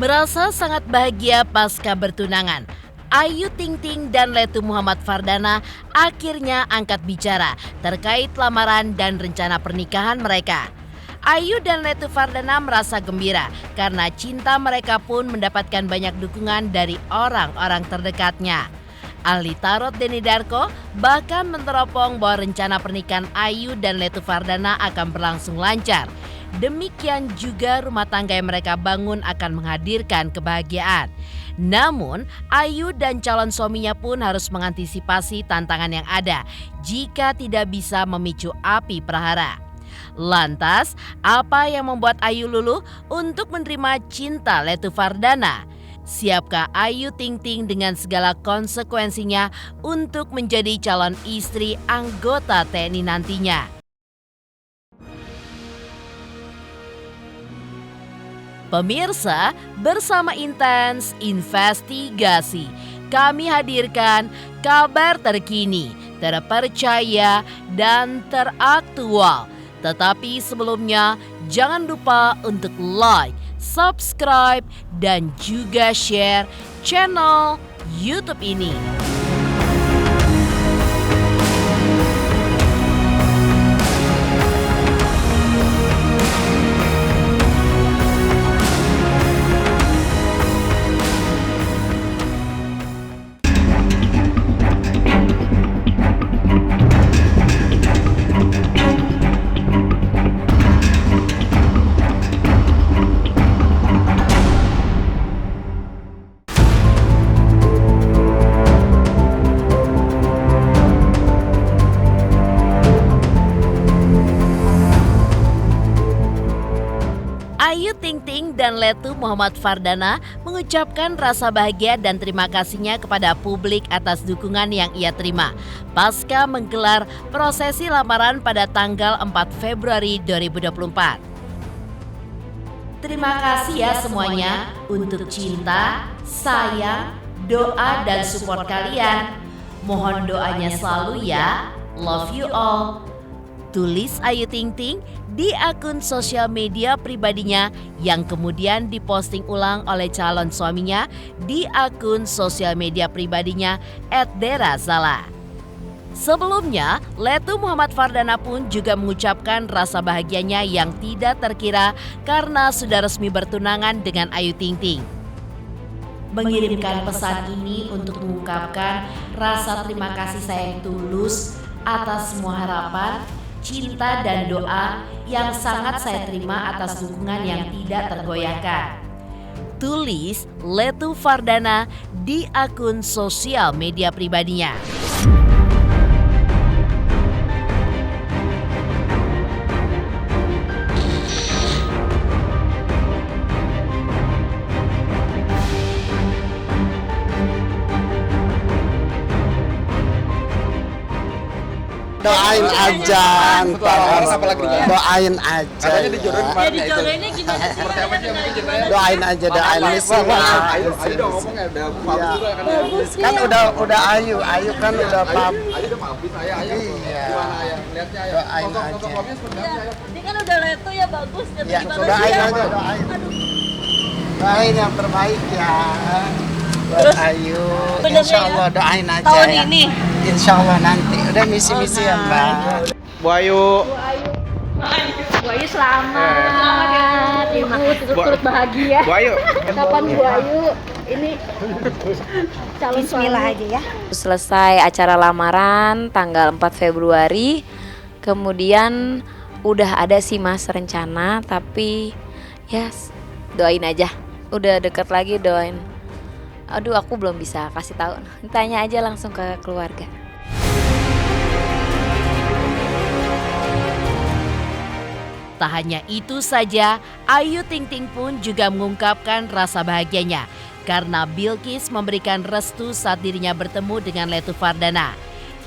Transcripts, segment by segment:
Merasa sangat bahagia pasca bertunangan, Ayu Ting Ting dan Letu Muhammad Fardana akhirnya angkat bicara terkait lamaran dan rencana pernikahan mereka. Ayu dan Letu Fardana merasa gembira karena cinta mereka pun mendapatkan banyak dukungan dari orang-orang terdekatnya. Ahli tarot Denny Darko bahkan meneropong bahwa rencana pernikahan Ayu dan Letu Fardana akan berlangsung lancar. Demikian juga rumah tangga yang mereka bangun akan menghadirkan kebahagiaan. Namun, Ayu dan calon suaminya pun harus mengantisipasi tantangan yang ada jika tidak bisa memicu api prahara. Lantas, apa yang membuat Ayu luluh untuk menerima cinta Letu Fardana? Siapkah Ayu Ting Ting dengan segala konsekuensinya untuk menjadi calon istri anggota TNI nantinya? Pemirsa, bersama Intens Investigasi, kami hadirkan kabar terkini, terpercaya, dan teraktual. Tetapi sebelumnya, jangan lupa untuk like, subscribe, dan juga share channel YouTube ini. Ayu Ting Ting dan Letu Muhammad Fardana mengucapkan rasa bahagia dan terima kasihnya kepada publik atas dukungan yang ia terima pasca menggelar prosesi lamaran pada tanggal 4 Februari 2024. Terima kasih ya semuanya untuk cinta, sayang, doa, dan support kalian. Mohon doanya selalu ya. Love you all. Tulis Ayu Ting Ting di akun sosial media pribadinya yang kemudian diposting ulang oleh calon suaminya di akun sosial media pribadinya @derazala. Sebelumnya, Letu Muhammad Fardana pun juga mengucapkan rasa bahagianya yang tidak terkira karena sudah resmi bertunangan dengan Ayu Ting Ting. Mengirimkan pesan ini untuk mengungkapkan rasa terima kasih saya yang tulus atas semua harapan, cinta, dan doa yang sangat saya terima atas dukungan yang tidak tergoyahkan. Tulis Letu Fardana di akun sosial media pribadinya. Doain aja ntar, doain aja. Katanya dijodohin Ya kemarin ya itu. dijodohinnya gimana sih? Seperti apa sih yang mungkin ceritanya? Doain aja, doain Ayo dong ngomongnya udah publis juga kan. kan udah Ayu kan udah pub. Ayo udah publis saya. Iya. Gimana ya? Lihatnya ya. Doain Sosok aja. suaminya seperti apa ya? Ini kan udah Letu ya bagus. Ya, Gimana doain sih ya? aja, doain. Doain yang terbaik ya. Buat Ayu, Benernya insya ya? Allah doain aja Tahun ya. ini? Insya Allah nanti. Udah misi-misi ya Mbak. Bu Ayu. Bu Ayu selamat. Ibu turut bahagia. Bu Ayu. Kapan Bu Ayu ini calon Bismillah aja ya. Selesai acara lamaran tanggal 4 Februari. Kemudian udah ada sih Mas rencana, tapi ya doain aja. Udah deket lagi, doain. Aduh, aku belum bisa kasih tahu. Tanya aja langsung ke keluarga. Tak hanya itu saja, Ayu Ting Ting pun juga mengungkapkan rasa bahagianya karena Bilqis memberikan restu saat dirinya bertemu dengan Letu Fardana.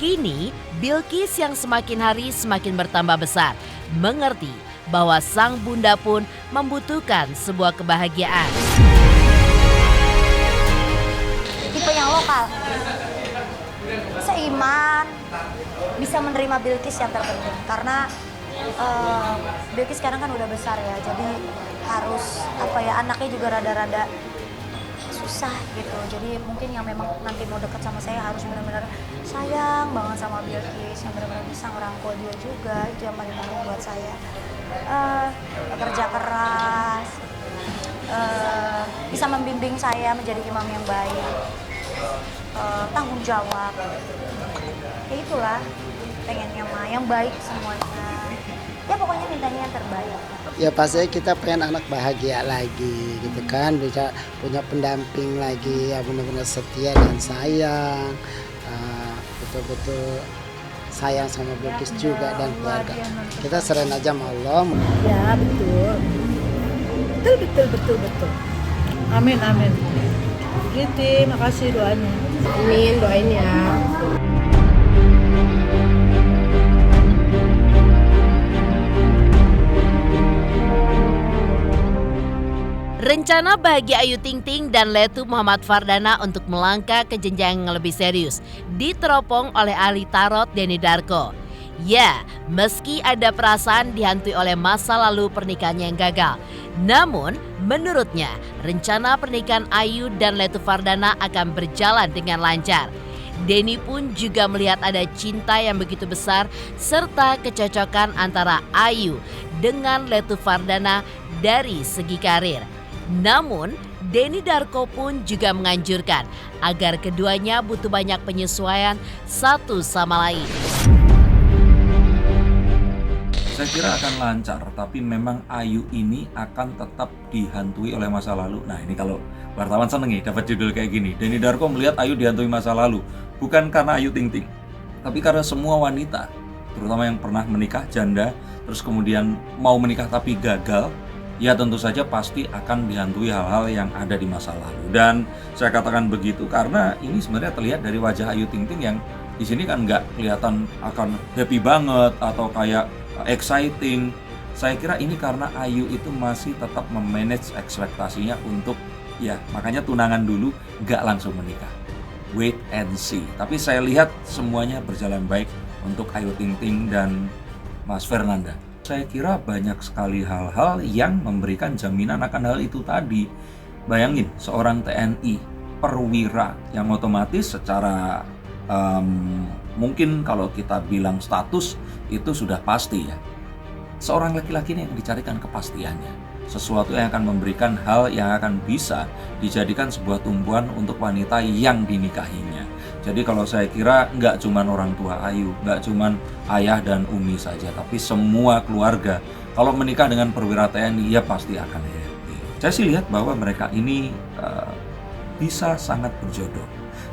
Kini, Bilqis yang semakin hari semakin bertambah besar, mengerti bahwa sang bunda pun membutuhkan sebuah kebahagiaan. Tipe yang lokal, seiman, bisa menerima Bilqis yang terpenting karena Becky sekarang kan udah besar ya, jadi harus anaknya juga rada-rada susah gitu. Jadi mungkin yang memang nanti mau deket sama saya harus benar-benar sayang banget sama Bilkis, yang benar-benar bisa ngerangkul dia juga. Itu yang paling penting buat saya. Kerja keras, bisa membimbing saya menjadi imam yang baik, tanggung jawab. Ya itulah pengennya mah yang baik semuanya. Ya pokoknya mintanya yang terbaik. Ya pasti kita pengen anak bahagia lagi gitu kan, bisa punya pendamping lagi ya benar-benar setia dan sayang, betul-betul sayang sama Bilkis juga dan keluarga. Kita serahin aja sama Allah. Ya betul. Betul. Amin. Riti, makasih doanya. Amin, doain ya. Rencana bagi Ayu Ting Ting dan Letu Muhammad Fardana untuk melangkah ke jenjang yang lebih serius diteropong oleh ahli tarot Denny Darko. Ya, meski ada perasaan dihantui oleh masa lalu pernikahannya yang gagal, namun menurutnya rencana pernikahan Ayu dan Letu Fardana akan berjalan dengan lancar. Denny pun juga melihat ada cinta yang begitu besar serta kecocokan antara Ayu dengan Letu Fardana dari segi karir. Namun, Denny Darko pun juga menganjurkan agar keduanya butuh banyak penyesuaian satu sama lain. Saya kira akan lancar, tapi memang Ayu ini akan tetap dihantui oleh masa lalu. Nah ini kalau wartawan seneng nih dapat judul kayak gini. Denny Darko melihat Ayu dihantui masa lalu, bukan karena Ayu Ting Ting, tapi karena semua wanita, terutama yang pernah menikah janda, terus kemudian mau menikah tapi gagal, ya tentu saja pasti akan dihantui hal-hal yang ada di masa lalu. Dan saya katakan begitu karena ini sebenarnya terlihat dari wajah Ayu Ting Ting yang di sini kan nggak kelihatan akan happy banget atau kayak exciting. Saya kira ini karena Ayu itu masih tetap memanage ekspektasinya untuk ya makanya tunangan dulu, nggak langsung menikah. Wait and see. Tapi saya lihat semuanya berjalan baik untuk Ayu Ting Ting dan Mas Fernanda. Saya kira banyak sekali hal-hal yang memberikan jaminan akan hal itu tadi. Bayangin seorang TNI perwira yang otomatis secara mungkin kalau kita bilang status itu sudah pasti ya. Seorang laki-laki ini yang dicarikan kepastiannya. Sesuatu yang akan memberikan hal yang akan bisa dijadikan sebuah tumpuan untuk wanita yang dinikahinya. Jadi kalau saya kira nggak cuma orang tua Ayu, nggak cuma ayah dan umi saja, tapi semua keluarga. Kalau menikah dengan perwira TNI ya pasti akan happy. Saya sih lihat bahwa mereka ini bisa sangat berjodoh.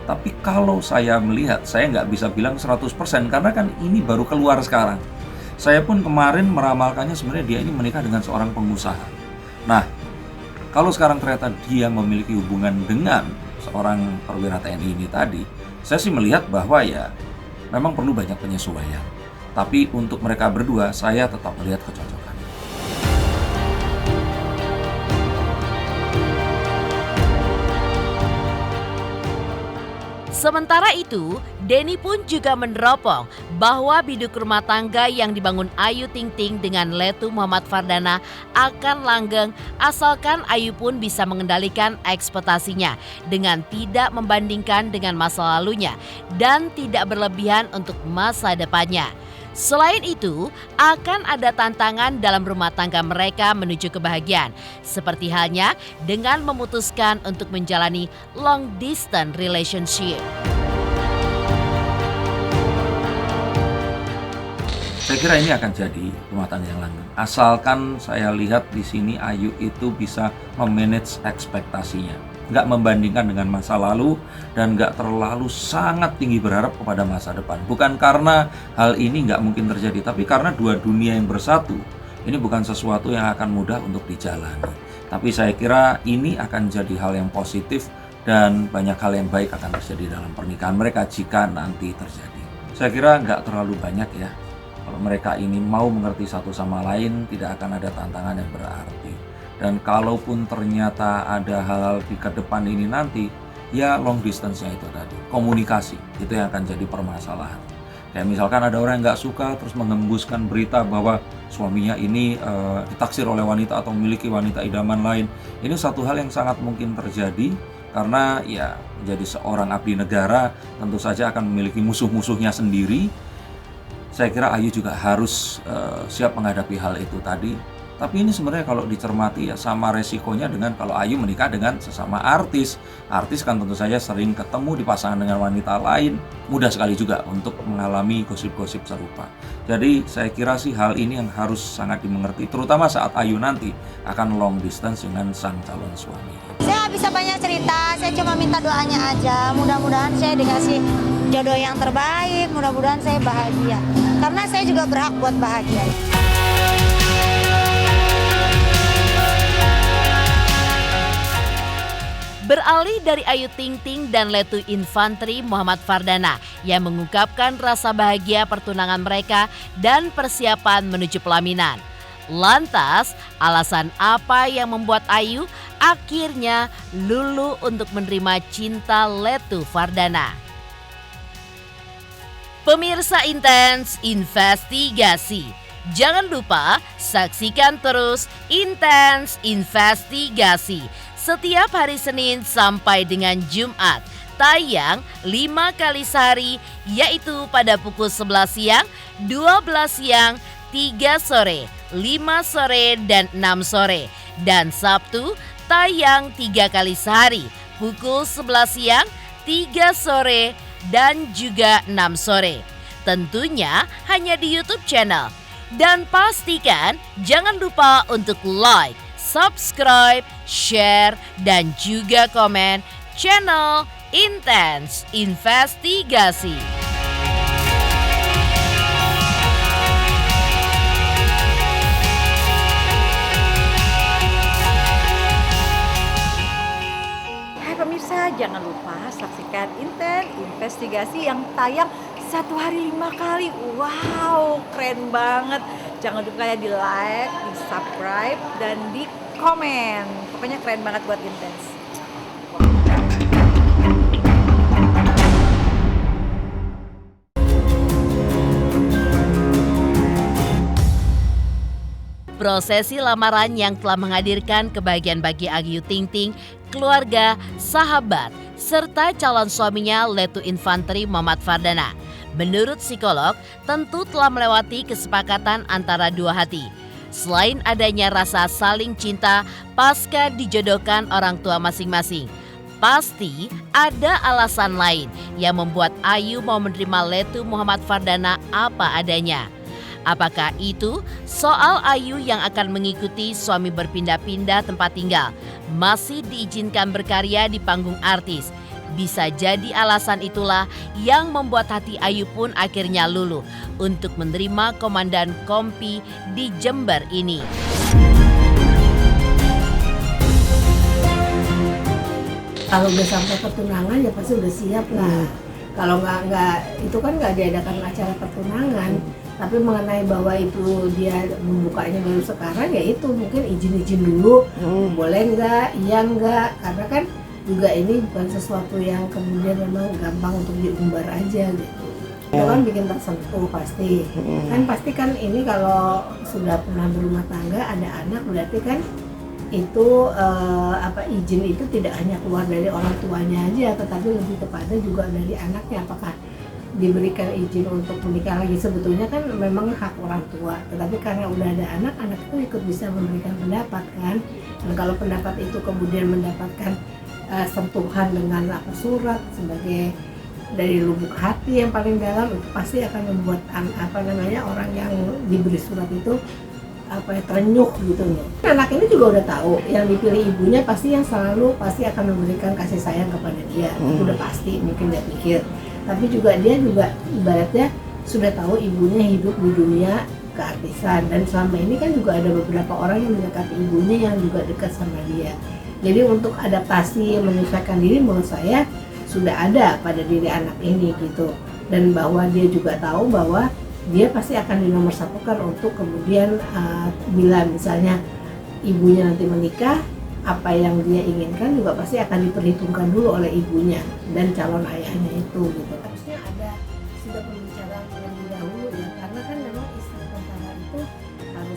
Tapi kalau saya melihat, saya nggak bisa bilang 100% karena kan ini baru keluar sekarang. Saya pun kemarin meramalkannya sebenarnya dia ini menikah dengan seorang pengusaha. Nah, kalau sekarang ternyata dia memiliki hubungan dengan seorang perwira TNI ini tadi, saya sih melihat bahwa ya memang perlu banyak penyesuaian. Tapi untuk mereka berdua, saya tetap melihat kecocokan. Sementara itu, Denny pun juga meneropong bahwa biduk rumah tangga yang dibangun Ayu Ting Ting dengan Letu Muhammad Fardana akan langgeng asalkan Ayu pun bisa mengendalikan ekspektasinya dengan tidak membandingkan dengan masa lalunya dan tidak berlebihan untuk masa depannya. Selain itu, akan ada tantangan dalam rumah tangga mereka menuju kebahagiaan, seperti halnya dengan memutuskan untuk menjalani long distance relationship. Saya kira ini akan jadi rumah tangga yang langgeng. Asalkan saya lihat di sini Ayu itu bisa memanage ekspektasinya. Nggak membandingkan dengan masa lalu dan nggak terlalu sangat tinggi berharap kepada masa depan. Bukan karena hal ini nggak mungkin terjadi, tapi karena dua dunia yang bersatu. Ini bukan sesuatu yang akan mudah untuk dijalani. Tapi saya kira ini akan jadi hal yang positif dan banyak hal yang baik akan terjadi dalam pernikahan mereka jika nanti terjadi. Saya kira nggak terlalu banyak ya. Kalau mereka ini mau mengerti satu sama lain, tidak akan ada tantangan yang berarti. Dan kalaupun ternyata ada hal-hal di ke depan ini nanti, ya long distance-nya itu tadi. Komunikasi, itu yang akan jadi permasalahan. Kayak misalkan ada orang yang nggak suka terus mengembuskan berita bahwa suaminya ini ditaksir oleh wanita atau memiliki wanita idaman lain. Ini satu hal yang sangat mungkin terjadi karena ya menjadi seorang abdi negara tentu saja akan memiliki musuh-musuhnya sendiri. Saya kira Ayu juga harus siap menghadapi hal itu tadi. Tapi ini sebenarnya kalau dicermati ya sama resikonya dengan kalau Ayu menikah dengan sesama artis. Artis kan tentu saja sering ketemu dipasangkan dengan wanita lain. Mudah sekali juga untuk mengalami gosip-gosip serupa. Jadi saya kira sih hal ini yang harus sangat dimengerti. Terutama saat Ayu nanti akan long distance dengan sang calon suami. Saya nggak bisa banyak cerita, saya cuma minta doanya aja. Mudah-mudahan saya dikasih jodoh yang terbaik, mudah-mudahan saya bahagia. Karena saya juga berhak buat bahagia. Beralih dari Ayu Ting Ting dan Letu Infantri Muhammad Fardana yang mengungkapkan rasa bahagia pertunangan mereka dan persiapan menuju pelaminan. Lantas, alasan apa yang membuat Ayu akhirnya luluh untuk menerima cinta Letu Fardana? Pemirsa Intens Investigasi, jangan lupa saksikan terus Intens Investigasi setiap hari Senin sampai dengan Jumat, tayang 5 kali sehari, yaitu pada pukul 11 siang, 12 siang, 3 sore, 5 sore, dan 6 sore. Dan Sabtu, tayang 3 kali sehari, pukul 11 siang, 3 sore, dan juga 6 sore. Tentunya hanya di YouTube channel. Dan pastikan jangan lupa untuk like, subscribe, share, dan juga komen channel Intens Investigasi. Hai pemirsa, jangan lupa saksikan Intens Investigasi yang tayang 1 hari 5 kali. Wow, keren banget. Jangan lupa ya di like, di subscribe, dan di komen. Pokoknya keren banget buat Intens. Prosesi lamaran yang telah menghadirkan kebahagiaan bagi Ayu Ting Ting, keluarga, sahabat, serta calon suaminya Letu Infantri Muhammad Fardana. Menurut psikolog, tentu telah melewati kesepakatan antara dua hati. Selain adanya rasa saling cinta pasca dijodohkan orang tua masing-masing, pasti ada alasan lain yang membuat Ayu mau menerima Letu Muhammad Fardana apa adanya. Apakah itu soal Ayu yang akan mengikuti suami berpindah-pindah tempat tinggal, masih diizinkan berkarya di panggung artis? Bisa jadi alasan itulah yang membuat hati Ayu pun akhirnya luluh untuk menerima komandan Kompi di Jember ini. Kalau udah sampai pertunangan ya pasti udah siap lah. Kalau nggak itu kan nggak diadakan acara pertunangan. Tapi mengenai bahwa itu dia membukanya baru sekarang, ya itu mungkin izin dulu, boleh nggak, iya nggak, karena kan juga ini bukan sesuatu yang kemudian memang gampang untuk diumbar aja gitu. Itu kan bikin tersentuh pasti. Kan pasti kan ini kalau sudah pernah berumah tangga ada anak, berarti kan itu izin itu tidak hanya keluar dari orang tuanya aja, tetapi lebih kepada juga dari anaknya, apakah diberikan izin untuk menikah lagi. Sebetulnya kan memang hak orang tua, tetapi karena udah ada anak itu ikut bisa memberikan pendapat kan. Dan kalau pendapat itu kemudian mendapatkan sentuhan dengan surat sebagai dari lubuk hati yang paling dalam, itu pasti akan membuat orang yang diberi surat itu terenyuh gitu nih. Anak ini juga udah tahu yang dipilih ibunya pasti yang selalu pasti akan memberikan kasih sayang kepada dia. Itu udah pasti, mungkin dia pikir. Tapi juga dia juga ibaratnya sudah tahu ibunya hidup di dunia keartisan, dan selama ini kan juga ada beberapa orang yang mendekati ibunya yang juga dekat sama dia. Jadi untuk adaptasi menyesuaikan diri menurut saya sudah ada pada diri anak ini gitu. Dan bahwa dia juga tahu bahwa dia pasti akan dinomorsatukan untuk kemudian bila misalnya ibunya nanti menikah, apa yang dia inginkan juga pasti akan diperhitungkan dulu oleh ibunya dan calon ayahnya itu gitu. Harusnya ada sudah pembicaraan terlebih dahulu ya, karena kan memang istri tentara itu harus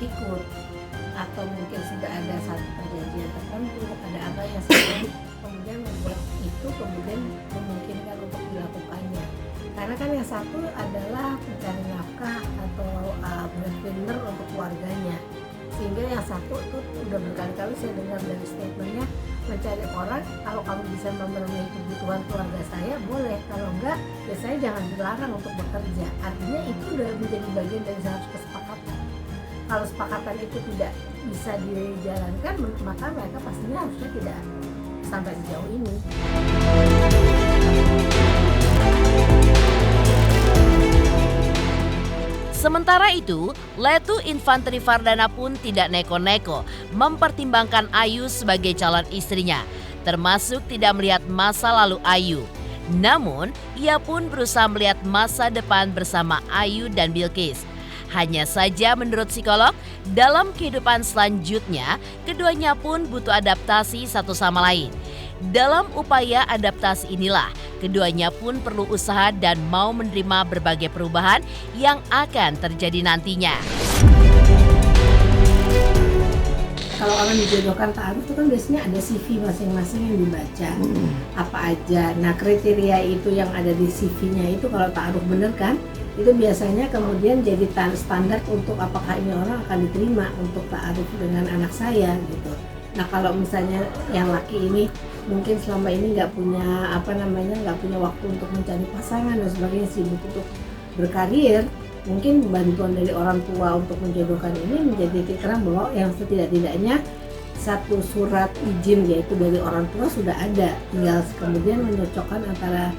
ikut, atau mungkin sudah ada satu perjanjian tertentu, ada apa yang sedang kemudian membuat itu kemudian memungkinkan untuk dilakukannya. Karena kan yang satu adalah pencari nafkah atau breadwinner untuk keluarganya, sehingga yang satu itu udah berkali-kali saya dengar dari statementnya, mencari orang, kalau kamu bisa memenuhi kebutuhan keluarga saya boleh, kalau enggak ya saya jangan dilarang untuk bekerja. Artinya itu udah menjadi bagian dari satu kesepakatan. Kalau kesepakatan itu tidak bisa dijalankan, maka mereka pastinya harusnya tidak sampai sejauh ini. Sementara itu, Letu Infanteri Fardana pun tidak neko-neko mempertimbangkan Ayu sebagai calon istrinya, termasuk tidak melihat masa lalu Ayu. Namun, ia pun berusaha melihat masa depan bersama Ayu dan Bilqis. Hanya saja menurut psikolog, dalam kehidupan selanjutnya, keduanya pun butuh adaptasi satu sama lain. Dalam upaya adaptasi inilah, keduanya pun perlu usaha dan mau menerima berbagai perubahan yang akan terjadi nantinya. Kalau orang dijodohkan ta'aruf itu kan biasanya ada CV masing-masing yang dibaca, apa aja. Nah, kriteria itu yang ada di CV-nya itu kalau ta'aruf bener kan, itu biasanya kemudian jadi standar untuk apakah ini orang akan diterima untuk ta'aruf dengan anak saya gitu. Nah, kalau misalnya yang laki ini mungkin selama ini nggak punya nggak punya waktu untuk mencari pasangan dan sebagainya, sibuk untuk berkarir, mungkin bantuan dari orang tua untuk menjodohkan ini menjadi titik terang bahwa yang setidak-tidaknya satu surat izin yaitu dari orang tua sudah ada, tinggal kemudian menyocokkan antara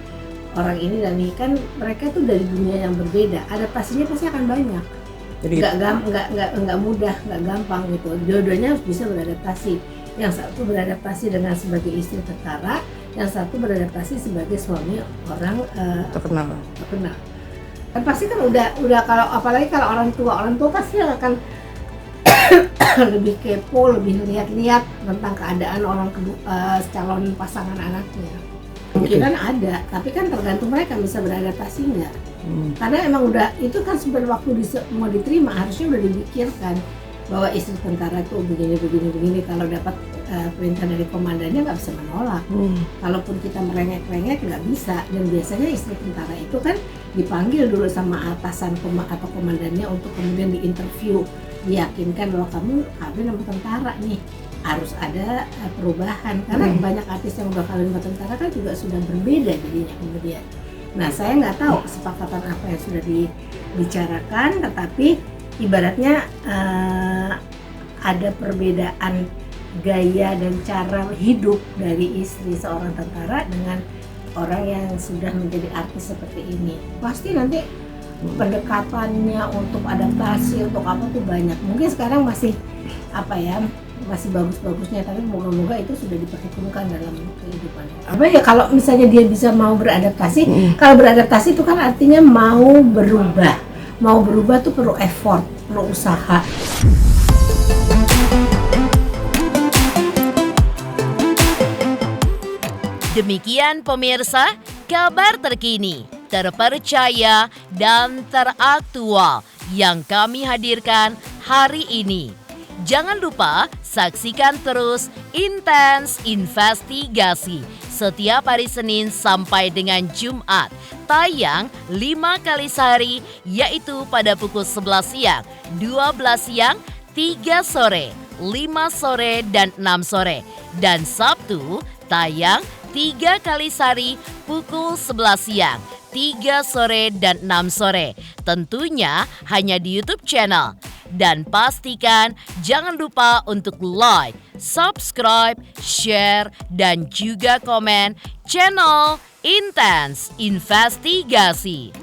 orang ini dan ini. Kan mereka tuh dari dunia yang berbeda, adaptasinya pasti akan banyak. Jadi nggak mudah, nggak gampang gitu. Dua-duanya harus bisa beradaptasi. Yang satu beradaptasi dengan sebagai istri tentara, yang satu beradaptasi sebagai suami orang terkenal. Kan pasti kan udah kalau apalagi kalau orang tua pasti akan lebih kepo, lebih lihat-lihat tentang keadaan orang calon pasangan anaknya. Mungkin ada, tapi kan tergantung mereka bisa beradaptasi nggak. Karena emang udah itu kan sebenarnya waktu mau diterima harusnya udah dipikirkan bahwa istri tentara itu begini, kalau dapat perintah dari komandannya nggak bisa menolak. Kalaupun kita merengek-rengek nggak bisa. Dan biasanya istri tentara itu kan dipanggil dulu sama atasan atau komandannya untuk kemudian diinterview, diyakinkan bahwa kamu nama tentara nih, harus ada perubahan. Karena banyak artis yang udah kawin sama tentara kan juga sudah berbeda jadinya kemudian. Nah, saya nggak tahu kesepakatan apa yang sudah dibicarakan, tetapi ibaratnya ada perbedaan gaya dan cara hidup dari istri seorang tentara dengan orang yang sudah menjadi artis seperti ini. Pasti nanti pendekatannya untuk adaptasi, untuk apa tuh banyak. Mungkin sekarang masih masih bagus-bagusnya, tapi moga-moga itu sudah diperhitungkan dalam kehidupan. Kalau misalnya dia bisa mau beradaptasi, kalau beradaptasi itu kan artinya mau berubah. Mau berubah tuh perlu effort, perlu usaha. Demikian pemirsa, kabar terkini, terpercaya, dan teraktual yang kami hadirkan hari ini. Jangan lupa saksikan terus Intens Investigasi setiap hari Senin sampai dengan Jumat. Tayang 5 kali sehari, yaitu pada pukul 11 siang, 12 siang, 3 sore, 5 sore, dan 6 sore. Dan Sabtu tayang 3 kali sehari pukul 11 siang, 3 sore, dan 6 sore. Tentunya hanya di YouTube channel. Dan pastikan jangan lupa untuk like, subscribe, share, dan juga komen channel Intens Investigasi.